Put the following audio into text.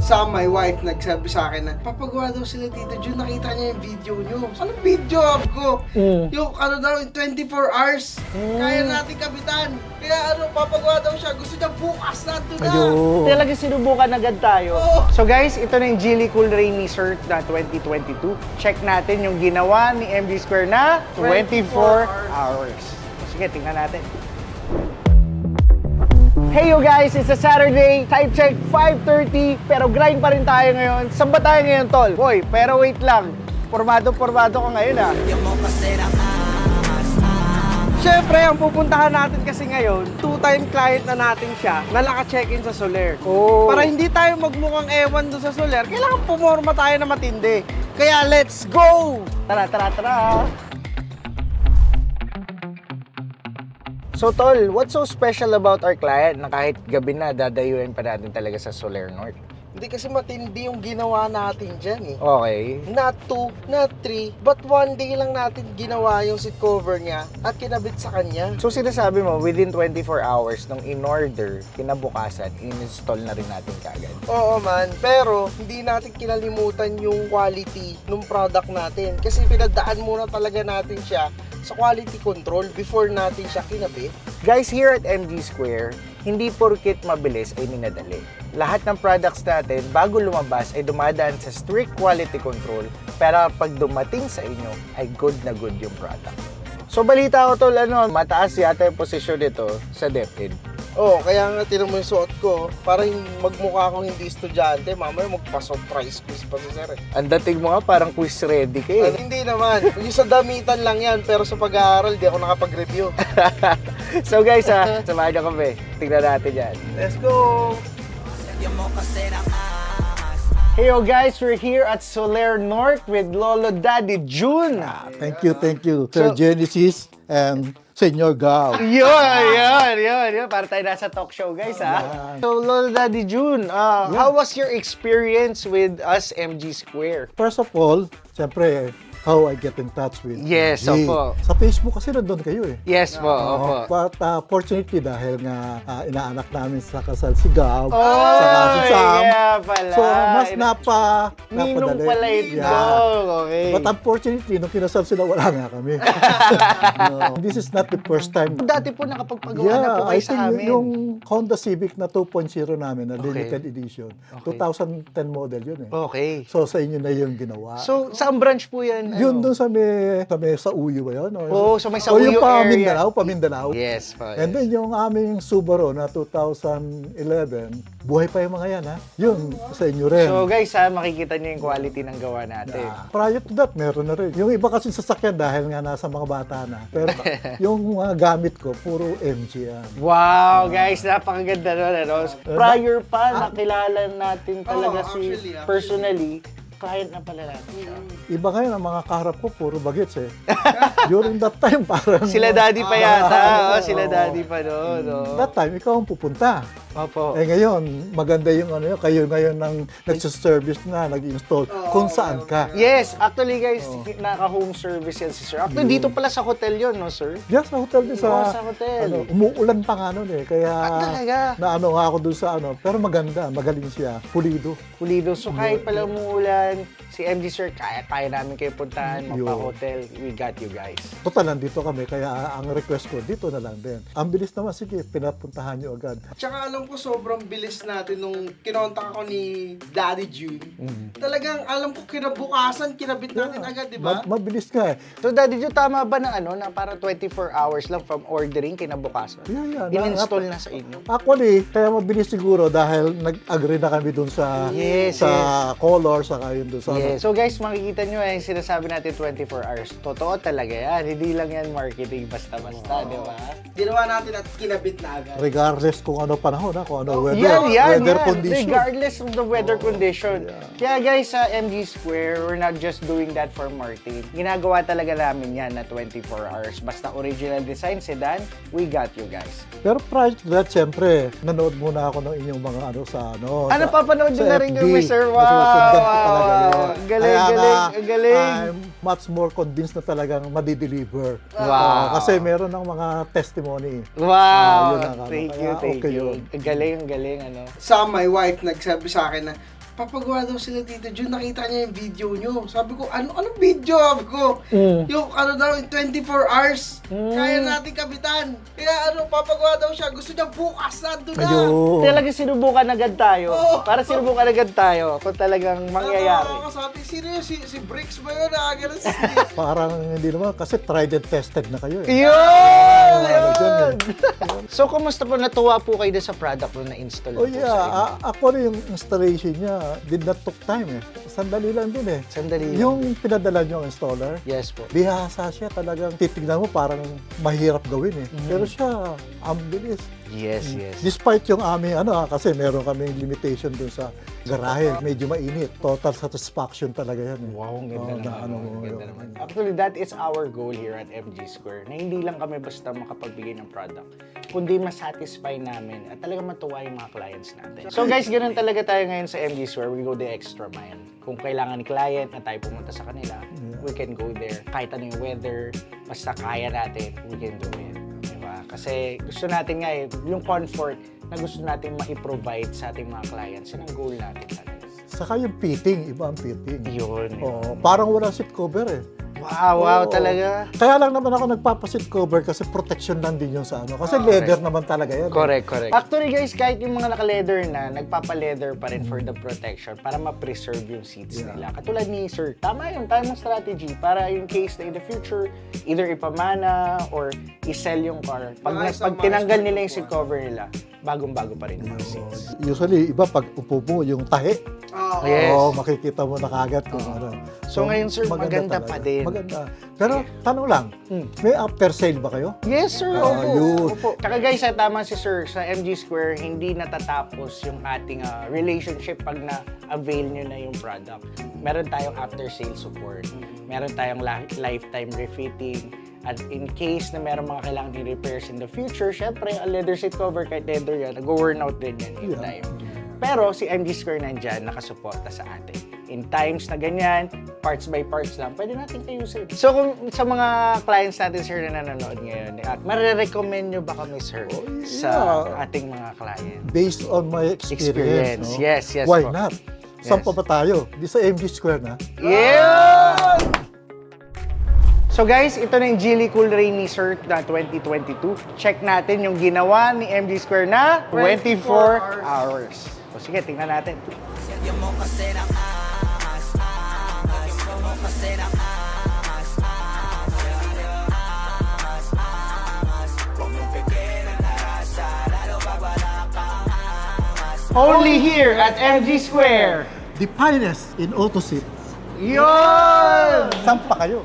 Sa my wife, nagsabi sa akin na papagawa daw sila Tito Jun, nakita niya yung video nyo. Anong video ko? Yung ano daw, in 24 hours, kaya natin kapitan. Kaya ano, papagawa daw siya. Gusto niya bukas nandun na. Talaga sinubukan agad tayo. Oo. So guys, ito na yung Geely Cool Rainy Cert na 2022. Check natin yung ginawa ni MG Square na 24 hours. Sige, tingnan natin. Hey you guys, it's a Saturday, time check 5:30, pero grind pa rin tayo ngayon. Saan ba tayo ngayon, tol? Boy, pero wait lang, pormado ka ngayon ah. Siyempre, ang pupuntahan natin kasi ngayon, two-time client na natin siya na naka-check-in sa Soler. Oh. Para hindi tayo magmukhang ewan doon sa Soler, kailangan pumorma tayo na matindi. Kaya let's go! Tara. So tol, what's so special about our client na kahit gabi na dadayuin pa natin talaga sa Soler North? Hindi kasi matindi yung ginawa natin dyan eh. Okay. Not 2, not 3, but one day lang natin ginawa yung seat cover niya at kinabit sa kanya. So sinasabi mo, within 24 hours nung in-order, kinabukasan, in-install na rin natin kaagad. Oo man, pero hindi natin kinalimutan yung quality ng product natin. Kasi pinadaan muna talaga natin siya sa quality control before natin siya kinabit. Guys, here at MG Square, hindi porket mabilis ay minadali. Lahat ng products natin, bago lumabas, ay dumadaan sa strict quality control, pero pag dumating sa inyo, ay good na good yung product. So balita ko tol, mataas yata yung posisyon nito sa DepEd. Oo, kaya nga tinan mo yung suot ko, parang magmukha akong hindi estudyante, mamaya magpa-surprise quiz pa si sir eh. Ang dating mo nga, parang quiz ready ka eh. Hindi naman, yung sa damitan lang yan, pero sa pag-aaral, di ako nakapag-review. So guys samahan niyo kami. Tingnan natin yan. Let's go! Hey yo guys, we're here at Soler North with Lolo Daddy Jun. Thank you, Sir Genesis and Senyor Gao. Yun. Para tayo nasa talk show, guys, ha? So, Lolo Daddy Jun, how was your experience with us, MG Square? First of all, siyempre, how I get in touch with Yes, MG. opo. Sa Facebook kasi nandun kayo eh. Yes po, opo. But fortunately, dahil nga inaanak namin sa kasal si Gab, Oh, saka si Sam, yeah pala. so mas Ninong napadali. pala ito. Yeah. Okay. But unfortunately, nung kinasal sila, wala nga kami. No, this is not the first time. Dati po nakapagpagawa na po kayo I sa think amin. yung Honda Civic na 2.0 namin, na limited edition, Okay. 2010 model yun eh. Okay. So sa inyo na yung ginawa. So, saan branch po yan? yun doon sa may sa Uyo ba yun? Oo, sa may sa O Uyo yung area. Pamindanao. Yes po. And then yung aming Subaru na 2011, buhay pa yung mga yan ha. Yun, sa inyo rin. So guys makikita niyo yung quality ng gawa natin. Prior to that, meron na rin. Yung iba kasi sasakyan dahil nga nasa mga bata na. Pero yung mga gamit ko, puro MG yan. Wow, guys, napakaganda nun. Prior pa, nakilala natin talaga actually. personally. Client na pala natin siya. Iba ngayon, ang mga kaharap ko, puro bagets eh. During that time, parang... Sila daddy pa yata. Sila daddy pa doon. That time, ikaw ang pupunta. Opo. Eh ngayon, maganda yung kayo ngayon nang nagsiservice na, nag-install, kung saan ka. Yes, actually guys, naka-home service yan si sir. Actually, dito pala sa hotel yun, no sir? Diyan sa hotel din Oo, sa hotel. umuulan pa nga nun eh. Kaya, talaga? nga ako dun sa pero maganda, magaling siya, pulido. Pulido. So kahit pala umuulan, si MG sir, kaya namin kayo puntahan, magpa-hotel. We got you guys. Total, nandito kami, kaya ang request ko, dito na lang din. Ang bilis naman, sige, pinapuntahan nyo agad. Tsaka alam ko sobrang bilis natin nung kinontak ako ni Daddy June. Talagang alam ko kinabukasan, kinabit natin agad, di ba? Mabilis nga eh. So Daddy Joe, tama ba na na para 24 hours lang from ordering kinabukasan? Yeah. In-install na sa inyo? Actually, kaya mabilis siguro dahil nag-agree na kami dun sa color, saka yun dun sa So guys, makikita nyo yung sinasabi natin 24 hours. Totoo talaga yan. Hindi lang yan marketing basta-basta, di ba? Ginawa natin at kinabit na agad. regardless kung ano panahon, kung ano Yan. weather condition. Regardless of the weather condition. Kaya guys, sa MG Square, we're not just doing that for marketing. Ginagawa talaga namin yan na 24 hours. Basta original design, sedan, we got you guys. Pero prior to that, siyempre, nanood muna ako ng inyong mga sa Papanood din na rin yung Mr. Wow! Nasusundan ko talaga yun. Galing. I'm much more convinced na talagang madideliver. Wow. Kasi meron ng mga testimony. Wow! Yun ang Thank kaya you. okay yun. Galing. Sa my wife, nagsabi sa akin na papagawa daw sila Tito Jun, nakita niya yung video nyo. Sabi ko, anong video? Sabi ko, yung daw, in 24 hours, kaya natin kabitan. Kaya papagawa daw siya, gusto niya bukas, nandun na. Ayun. Talaga sinubukan agad tayo. Oo. Para sinubukan agad tayo kung talagang mangyayari. Sabi, sino yun? Si Bricks ba yun? Ganun si... Parang hindi naman, kasi tried and tested na kayo eh. Yun! Ano dyan eh. So, kumusta po? Natuwa po kayo sa product na na-install Oh po sa inyo? yeah, ako na yung installation niya, did not took time eh. Sandali lang din eh. Sandali lang. Yung pinadala niyo ang installer, Yes po. bihasa siya talagang titignan mo parang mahirap gawin eh. Pero siya, ang bilis. Yes, yes. Despite yung aming kasi meron kaming limitation dun sa garahe, medyo mainit. Total satisfaction talaga yan eh. Wow, ang ganda Oo, naman. ano mo Ang ganda yun. naman. Actually, that is our goal here at MG Square, na hindi lang kami basta makapagbigay ng product, kundi masatisfy namin at talaga matuwa yung mga clients natin. So guys, ganun talaga tayo ngayon sa MG Square. We go the extra mile. Kung kailangan ni client na tayo pumunta sa kanila, we can go there. Kahit ano yung weather, basta kaya natin, we can do it. Diba? Kasi gusto natin nga yung comfort na gusto natin ma-provide sa ating mga clients. Yun ang goal natin talaga. Saka yung fitting, iba ang fitting. Yun. Oo, parang walang seat cover eh. Wow, Oo. talaga. Kaya lang naman ako nagpapasit cover kasi protection lang din yun sa Kasi leather naman talaga yan. Correct. Actually guys, kahit yung mga naka-leather na, nagpapa-leather pa rin for the protection para ma-preserve yung seats nila. Katulad ni Sir, tama yun, tamang strategy para in case na in the future, either ipamana or i-sell yung car. Pag tinanggal nila yung seat cover nila, bagong-bago pa rin yung mga seats. Usually, iba pag upo mo, yung tahi. Yes. Oo, makikita mo na kagad kung ano. So ngayon, sir, maganda talaga. pa din. Maganda. Pero, tanong lang, may after sale ba kayo? Yes, sir. yun. Opo. Tsaka guys, tama si Sir, sa MG Square, hindi natatapos yung ating relationship pag na-avail nyo na yung product. Meron tayong after-sale support. Meron tayong lifetime refitting. At in case na meron mga kailangan i-repairs in the future, syempre, ang leather seat cover, kahit leather yan, nag-worn out din yan in time. Pero si MG Square nandyan, nakasuporta sa atin. In times na ganyan, parts by parts lang, pwede natin ayusin. So kung sa mga clients natin, sir, na nanonood ngayon, at marirecommend nyo ba kami, sir, sa ating mga client? Based on my experience. No? Yes, Why po. not? Saan pa ba tayo? Di sa MG Square na? Yeah! So guys, ito na yung Geely Cool Rainy Cert na 2022. Check natin yung ginawa ni MG Square na 24 hours. So sige, tingnan natin. Only here at MG Square. The finest in auto seat. Yun! Saan pa kayo?